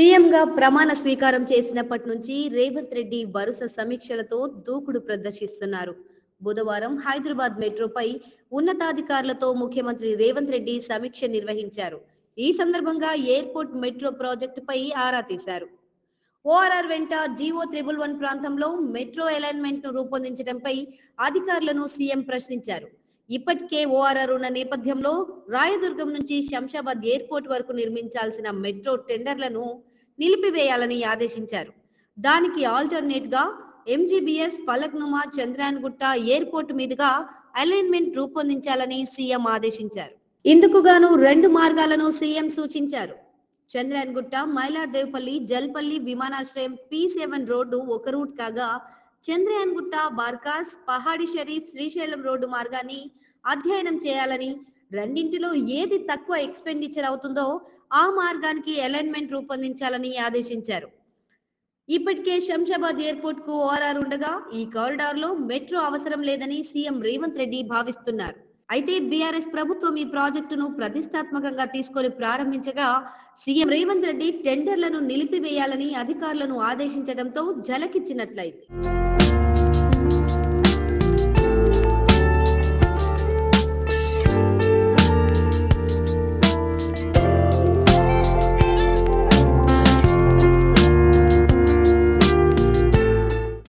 సీఎంగా ప్రమాణ స్వీకారం చేసినప్పటి నుంచి రేవంత్ రెడ్డి వరుస సమీక్షలతో దూకుడు ప్రదర్శిస్తున్నారు. బుధవారం హైదరాబాద్ మెట్రోపై ఉన్నతాధికారులతో ముఖ్యమంత్రి రేవంత్ రెడ్డి సమీక్ష నిర్వహించారు. ఈ సందర్భంగా ఎయిర్పోర్ట్ మెట్రో ప్రాజెక్టుపై ఆరా తీశారు. ఓఆర్ఆర్ వెంట జీవో 111 ప్రాంతంలో మెట్రో అలైన్మెంట్ ను రూపొందించడంపై అధికారులను సీఎం ప్రశ్నించారు. ఇప్పటికే ఓఆర్ఆర్ ఉన్న నేపథ్యంలో రాయదుర్గం నుంచి శంషాబాద్ ఎయిర్పోర్ట్ వరకు నిర్మించాల్సిన మెట్రో టెండర్లను నిలిపివేయాలని ఆదేశించారు. దానికి ఆల్టర్నేట్ గా ఎంజీబీఎస్ ఫలక్నుమా చంద్రాయన్గుట్ట ఎయిర్పోర్ట్ మీదుగా అలైన్మెంట్ రూపొందించాలని సీఎం ఆదేశించారు. ఇందుకుగాను 2 మార్గాలను సీఎం సూచించారు. చంద్రాయన్గుట్ట, మైలార్దేవ్పల్లి, జల్పల్లి విమానాశ్రయం P7 రోడ్డు ఒక రూట్ కాగా, చంద్రాయన్గుట్ట, బార్కాస్, పహాడి షరీఫ్, శ్రీశైలం రోడ్డు మార్గాన్ని అధ్యయనం చేయాలని, రెండింటిలో ఏది తక్కువ ఎక్స్పెండిచర్ అవుతుందో ఆ మార్గానికి అలైన్మెంట్ రూపొందించాలని ఆదేశించారు. ఇప్పటికే శంషాబాద్ ఎయిర్పోర్ట్ కు ఓఆర్ఆర్ ఉండగా ఈ కారిడార్ లో మెట్రో అవసరం లేదని సీఎం రేవంత్ రెడ్డి భావిస్తున్నారు. అయితే బీఆర్ఎస్ ప్రభుత్వం ఈ ప్రాజెక్టును ప్రతిష్టాత్మకంగా తీసుకొని ప్రారంభించగా సీఎం రేవంత్ రెడ్డి టెండర్లను నిలిపివేయాలని అధికారులను ఆదేశించడంతో జలకిచ్చినట్లయింది.